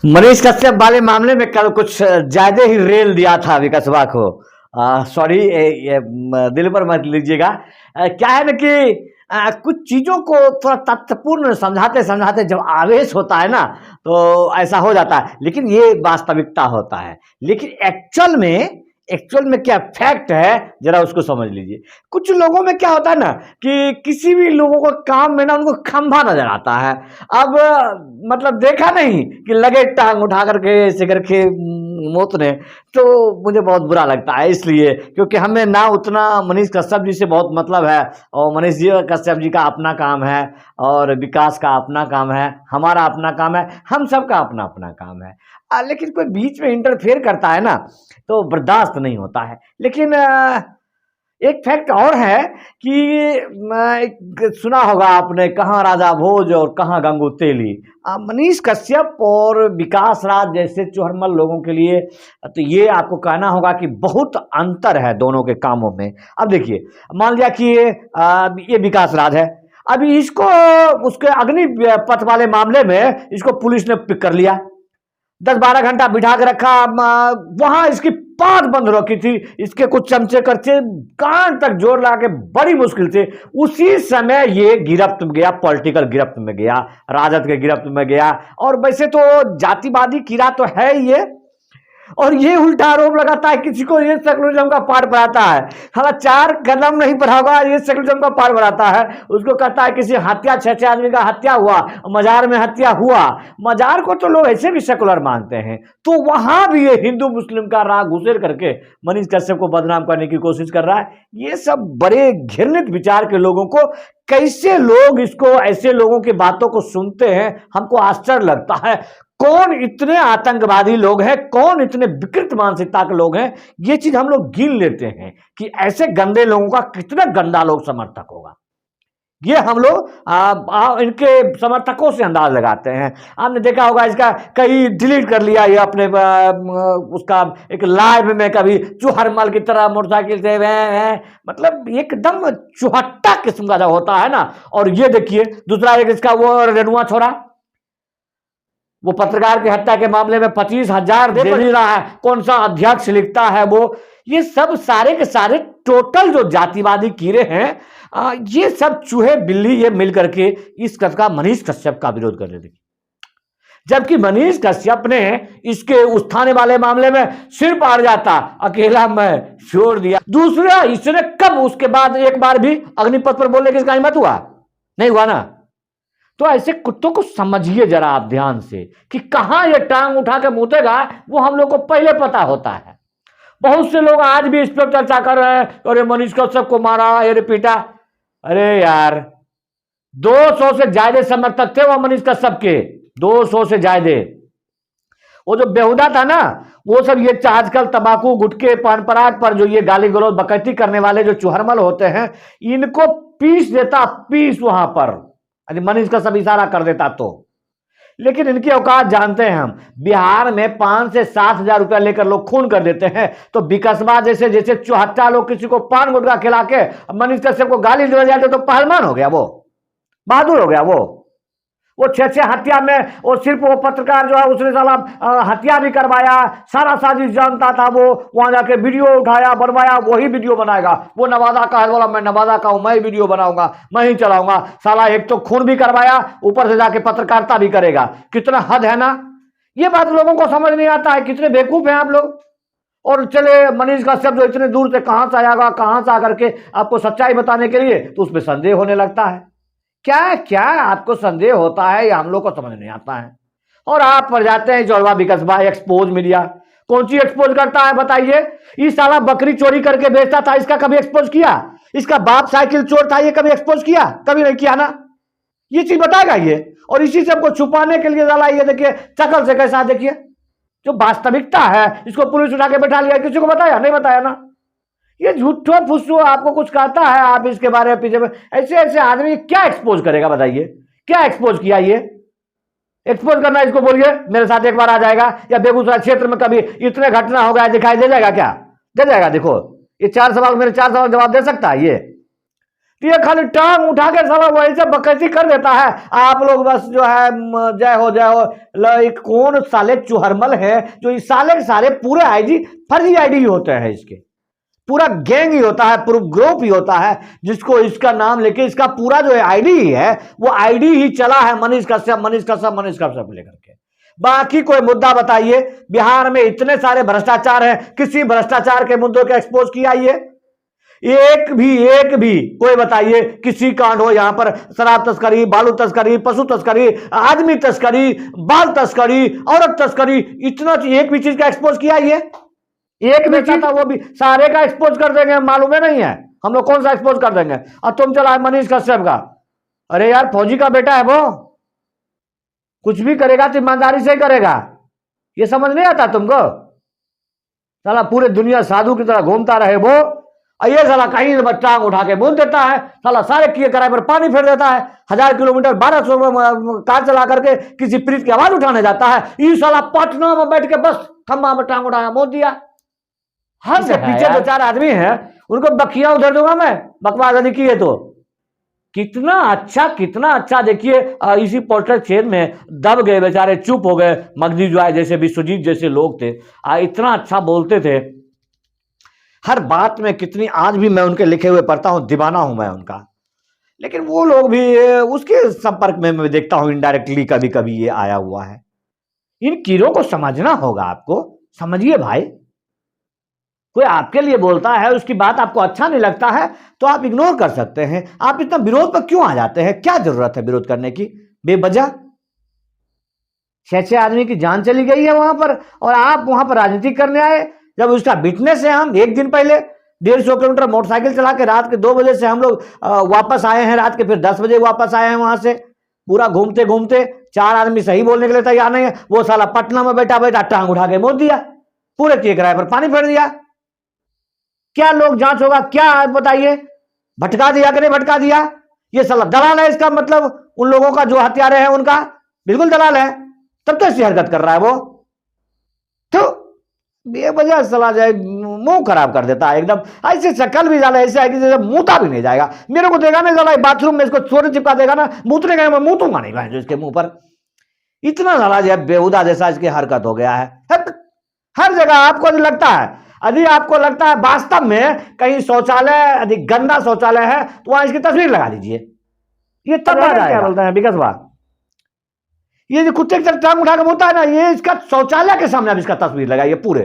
मनीष कश्यप वाले मामले में कल कुछ ज्यादा ही रेल दिया था विकासवा को। सॉरी, दिल पर मत लीजिएगा। क्या है ना कि कुछ चीजों को थोड़ा तथ्यपूर्ण समझाते समझाते जब आवेश होता है ना तो ऐसा हो जाता है, लेकिन ये वास्तविकता होता है। लेकिन एक्चुअल में क्या फैक्ट है जरा उसको समझ लीजिए। कुछ लोगों में क्या होता है ना कि किसी भी लोगों को काम में ना उनको खंभा नजर आता है। अब मतलब देखा नहीं कि लगे टांग उठा करके ऐसे करके मोतने, तो मुझे बहुत बुरा लगता है। इसलिए क्योंकि हमें ना उतना मनीष कश्यप जी से बहुत मतलब है, और मनीष जी कश्यप जी का अपना काम है और विकास का अपना काम है, हमारा अपना काम है, हम सबका अपना अपना काम है। लेकिन कोई बीच में इंटरफेयर करता है ना तो बर्दाश्त नहीं होता है। लेकिन एक फैक्ट और है कि सुना होगा आपने, कहाँ राजा भोज और कहाँ गंगू तेली। मनीष कश्यप और विकास राज जैसे चुहरमल लोगों के लिए तो ये आपको कहना होगा कि बहुत अंतर है दोनों के कामों में। अब देखिए, मान लिया कि ये विकास राज है, अभी इसको उसके अग्निपथ वाले मामले में इसको पुलिस ने पिक कर लिया, 10-12 घंटा बिठा के रखा। वहां इसकी पांच बंद रखी थी, इसके कुछ चमचे करचे कान तक जोर लगा के बड़ी मुश्किल से उसी समय ये गिरफ्त में गया, पॉलिटिकल गिरफ्त में गया, राजद के गिरफ्त में गया। और वैसे तो जातिवादी कीड़ा तो है ये, और ये उल्टा आरोप लगाता है किसी को ये सेकुलरिज्म का पाठ पढ़ाता है। हाँ, 4 कदम नहीं पढ़ा होगा, ये सेकुलरिज्म का पाठ पढ़ाता है। उसको कहता है किसी हत्या 6 आदमी का हत्या हुआ, मजार में हत्या हुआ। मजार को तो लोग ऐसे भी सेकुलर मानते हैं, तो वहां भी ये हिंदू मुस्लिम का राग घुसेर करके मनीष कश्यप को बदनाम करने की कोशिश कर रहा है। ये सब बड़े घृणित विचार के लोगों को, कैसे लोग इसको, ऐसे लोगों की बातों को सुनते हैं, हमको आश्चर्य लगता है। कौन इतने आतंकवादी लोग हैं, कौन इतने विकृत मानसिकता के लोग हैं, ये चीज हम लोग गिन लेते हैं कि ऐसे गंदे लोगों का कितना गंदा लोग समर्थक होगा। ये हम लोग इनके समर्थकों से अंदाज लगाते हैं। आपने देखा होगा इसका कई डिलीट कर लिया ये अपने उसका एक लाइव में, कभी चुहरमल की तरह मोटरसाइकिल से मतलब एकदम चुहट्टा किस्म का जब होता है ना। और ये देखिए दूसरा एक इसका वो रेनुआ छोरा, वो पत्रकार की हत्या के मामले में 25,000 दे नहीं रहा है, कौन सा अध्यक्ष लिखता है वो। ये सब सारे के सारे टोटल जो जातिवादी कीड़े हैं, ये सब चूहे बिल्ली ये मिल करके इस का मनीष कश्यप का विरोध कर रहे थे। जबकि मनीष कश्यप ने इसके उस थाने वाले मामले में सिर पार जाता, अकेला मैं छोड़ दिया। दूसरा, इसने कब उसके बाद एक बार भी अग्निपथ पर बोलने की इसका हिम्मत हुआ? नहीं हुआ ना। तो ऐसे कुत्तों को समझिए जरा आप ध्यान से कि कहां ये टांग उठा के मुतेगा, वो हम लोग को पहले पता होता है। बहुत से लोग आज भी इस पर चर्चा कर रहे हैं, अरे मनीष कश्यप को मारा, अरे पीटा। अरे यार, 200 से ज्यादा समर्थक थे वो मनीष कश्यप के, 200 से ज्यादा। वो जो बेहुदा था ना, वो सब ये आजकल तंबाकू गुटके पान पराग पर जो ये गाली गलौज बकैती करने वाले जो चुहरमल होते हैं, इनको पीस देता, पीस वहां पर मनीष का सब इशारा कर देता तो। लेकिन इनकी औकात जानते हैं हम। बिहार में 5 से 7 हजार रुपया लेकर लोग खून कर देते हैं, तो विकासवा जैसे जैसे चौहत्ता लोग किसी को पान गुटखा खिला के मनीष कश्यप को गाली दे जाते तो पहलवान हो गया, वो बहादुर हो गया। वो 6 हत्या में, वो सिर्फ वो पत्रकार जो है उसने साला हत्या भी करवाया, सारा साजिश जानता था वो। वहां जाके वीडियो उठाया, बनवाया, वही वीडियो बनाएगा। वो नवादा का है, बोला मैं नवादा का हूं, मैं वीडियो बनाऊंगा, मैं ही चलाऊंगा। साला एक तो खून भी करवाया, ऊपर से जाके पत्रकारिता भी करेगा। कितना हद है ना। ये बात लोगों को समझ नहीं आता है, कितने बेवकूफ हैं आप लोग। और चले मनीष कश्यप जो इतने दूर से कहां से आएगा, कहां से आकर के आपको सच्चाई बताने के लिए, तो उसमें संदेह होने लगता है। क्या क्या आपको संदेह होता है, ये हम लोग को समझ नहीं आता है। और आप पर जाते हैं जोड़वा विकासवा एक्सपोज मीडिया। कौन सी एक्सपोज करता है बताइए? इस साला बकरी चोरी करके बेचता था, इसका कभी एक्सपोज किया? इसका बाप साइकिल चोर था, ये कभी एक्सपोज किया? कभी नहीं किया ना। ये चीज बताएगा ये। और इसी सबको छुपाने के लिए डाला, ये देखिए चकल से कैसा, देखिए जो वास्तविकता है इसको पुलिस उठा के बैठा लिया। किसी को बताया? नहीं बताया ना। ये झूठो फुस्सो आपको कुछ कहता है, आप इसके बारे में पीछे में ऐसे ऐसे आदमी क्या एक्सपोज करेगा बताइए? क्या एक्सपोज किया? ये एक्सपोज करना इसको बोलिए मेरे साथ एक बार आ जाएगा, या बेगूसराय क्षेत्र में कभी इतने घटना हो गया दिखाई दे जाएगा क्या? दे जाएगा। देखो ये 4 सवाल, मेरे 4 सवाल जवाब दे सकता है ये? तो ये खाली टांग उठा के साला वही से बकैती कर देता है। आप लोग बस जो है जय हो जय हो। कौन साले चुहरमल है जो इस साले के सारे पूरे आईडी फर्जी आईडी होते हैं, इसके पूरा गैंग ही होता है, पूरा ग्रुप ही होता है, जिसको इसका नाम लेके इसका पूरा जो आईडी ही है वो आईडी ही चला है मनीष कश्यप मनीष कश्यप मनीष कश्यप लेकर के। बाकी कोई मुद्दा बताइए। बिहार में इतने सारे भ्रष्टाचार हैं, किसी भ्रष्टाचार के मुद्दों को एक्सपोज किया ये एक भी कोई बताइए। किसी कांड हो यहां पर शराब तस्करी, बालू तस्करी, पशु तस्करी, आदमी तस्करी, बाल तस्करी, औरत तस्करी, इतना एक भी चीज का एक्सपोज किया ये एक भी चीज था, वो भी सारे का एक्सपोज कर देंगे। मालूम है नहीं है हम लोग कौन सा एक्सपोज कर देंगे। और तुम चला मनीष कश्यप का, अरे यार फौजी का बेटा है वो, कुछ भी करेगा तो ईमानदारी से ही करेगा, ये समझ नहीं आता तुमको। साला पूरे दुनिया साधु की तरह घूमता रहे वो, ये साला कहीं टांग उठा के बोल देता है, साला सारे किए कराए पर पानी फेर देता है। 1000 किलोमीटर 1200 कार चला करके किसी प्रीत की आवाज उठाने जाता है, ये साला पटना में बैठ के बस खम्बा में टांग उठाया मोड़ दिया। हर से पीछे 2-4 आदमी हैं, उनको बखिया उधर दूंगा मैं, बकवास यदि की है तो। कितना अच्छा देखिए, इसी पोर्टल चेन में दब गए बेचारे, चुप हो गए। मगधी जो है जैसे विश्वजीत जैसे लोग थे, इतना अच्छा बोलते थे हर बात में, कितनी आज भी मैं उनके लिखे हुए पढ़ता हूं, दीवाना हूं मैं उनका। लेकिन वो लोग भी उसके संपर्क में मैं देखता हूं इनडायरेक्टली, कभी कभी ये आया हुआ है। इन कीड़ों को समझना होगा, आपको समझिए भाई। कोई आपके लिए बोलता है, उसकी बात आपको अच्छा नहीं लगता है तो आप इग्नोर कर सकते हैं। आप इतना विरोध पर क्यों आ जाते हैं, क्या जरूरत है विरोध करने की बेवजह। 6 आदमी की जान चली गई है वहां पर, और आप वहां पर राजनीति करने आए। जब उसका विटनेस है, हम एक दिन पहले 150 किलोमीटर मोटरसाइकिल चला के रात के 2 बजे से हम लोग वापस आए हैं, रात के फिर 10 बजे वापस आए हैं वहां से। पूरा घूमते घूमते 4 आदमी सही बोलने के लिए तैयार नहीं है, वो साला पटना में बैठा टांग उठा के मोड़ दिया, पूरे किए किराए पर पानी फेर दिया। क्या लोग जांच होगा, क्या बताइए। भटका दिया कि नहीं भटका दिया, ये साला दलाल है। इसका मतलब उन लोगों का जो हत्यारे हैं उनका बिल्कुल दलाल है, तब तो ऐसी हरकत कर रहा है वो। तो बेवजह सलाह जाए मुंह खराब कर देता है एकदम। ऐसे शक्ल भी ज्यादा ऐसे है कि जैसे मुंहता भी नहीं जाएगा। मेरे को देगा ना जरा बाथरूम में इसको छोटे चिपका देगा ना, मूतने गए मैं मुंहतूंगा नहीं भाई जो इसके मुंह पर। इतना ज्यादा जो बेहुदा जैसा इसकी हरकत हो गया है हर जगह। आपको जो लगता है, यदि आपको लगता है वास्तव में कहीं शौचालय यदि गंदा शौचालय है तो वहां इसकी तस्वीर लगा लीजिए, ये तब क्या बोलते हैं विकास भाई, ये जो कुत्ते की तरह टांग उठा के बोलता है ना, ये इसका शौचालय के सामने अब इसका तस्वीर लगाइए पूरे।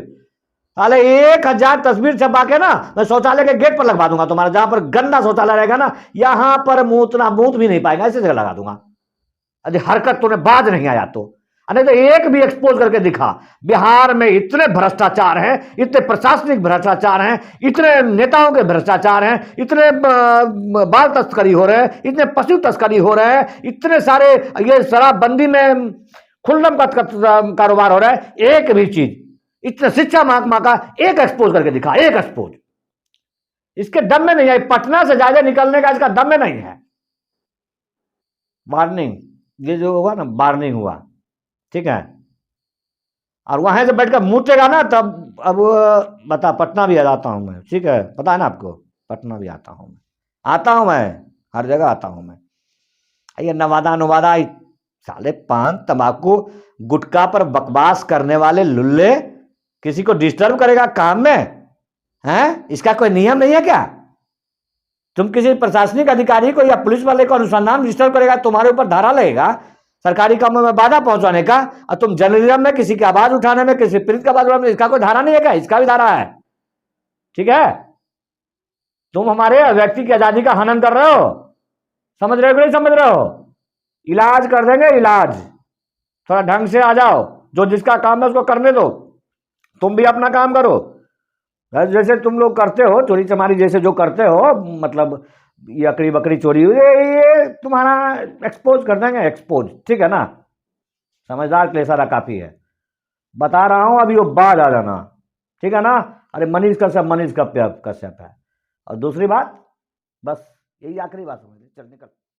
अरे 1000 तस्वीर छपा के ना मैं शौचालय के गेट पर लगवा दूंगा तुम्हारा, जहां पर गंदा शौचालय रहेगा ना, यहां पर मूत भी नहीं पाएगा, ऐसे जगह लगा दूंगा। यदि हरकत तुम्हें बाज नहीं आया तो, नहीं तो एक भी एक्सपोज करके दिखा। बिहार में इतने भ्रष्टाचार हैं, इतने प्रशासनिक भ्रष्टाचार हैं, इतने नेताओं के भ्रष्टाचार हैं, इतने बाल तस्करी हो रहे हैं, इतने पशु तस्करी हो रहे हैं, इतने सारे ये शराबबंदी में खुल्लम का कारोबार हो रहा है। एक भी चीज, इतने शिक्षा महकमा का एक एक्सपोज करके दिखा, एक एक्सपोज। इसके दम में नहीं है, पटना से ज्यादा निकलने का इसका दम में नहीं है। वार्निंग, ये जो हुआ ना वार्निंग हुआ, ठीक है। और वहां से बैठकर मूतेगा ना तब, अब बता पटना भी आ जाता हूं मैं, ठीक है, पता है ना आपको, पटना भी आता हूं मैं, हर जगह आता हूं मैं। ये नवादा साले पान तंबाकू गुटखा पर बकवास करने वाले लुल्ले किसी को डिस्टर्ब करेगा काम में है, इसका कोई नियम नहीं है क्या। तुम किसी प्रशासनिक अधिकारी को या पुलिस वाले को अनुसंधान डिस्टर्ब करेगा, तुम्हारे ऊपर धारा लगेगा सरकारी कामों में बाधा पहुंचाने का। और तुम जर्नलिज्म में किसी की आवाज उठाने में, किसी पीड़ित का आवाज उठाने में, इसका कोई धारा नहीं है क्या, इसका भी धारा है, ठीक है। तुम हमारे व्यक्ति की आजादी का हनन कर रहे हो, समझ रहे हो कि नहीं समझ रहे हो। इलाज कर देंगे, इलाज। थोड़ा ढंग से आ जाओ, जो जिसका काम है उसको करने दो, तुम भी अपना काम करो। जैसे तुम लोग करते हो चोरी चमारी जैसे जो करते हो, मतलब ये अकड़ी बकरी चोरी हुई, ये तुम्हारा एक्सपोज कर देंगे, एक्सपोज, ठीक है ना। समझदार के लिए सारा काफी है, बता रहा हूं। अभी वो बाज आ जाना, ठीक है ना। अरे मनीष कश्यप है। और दूसरी बात, बस यही आखिरी बात समझ, चल निकल।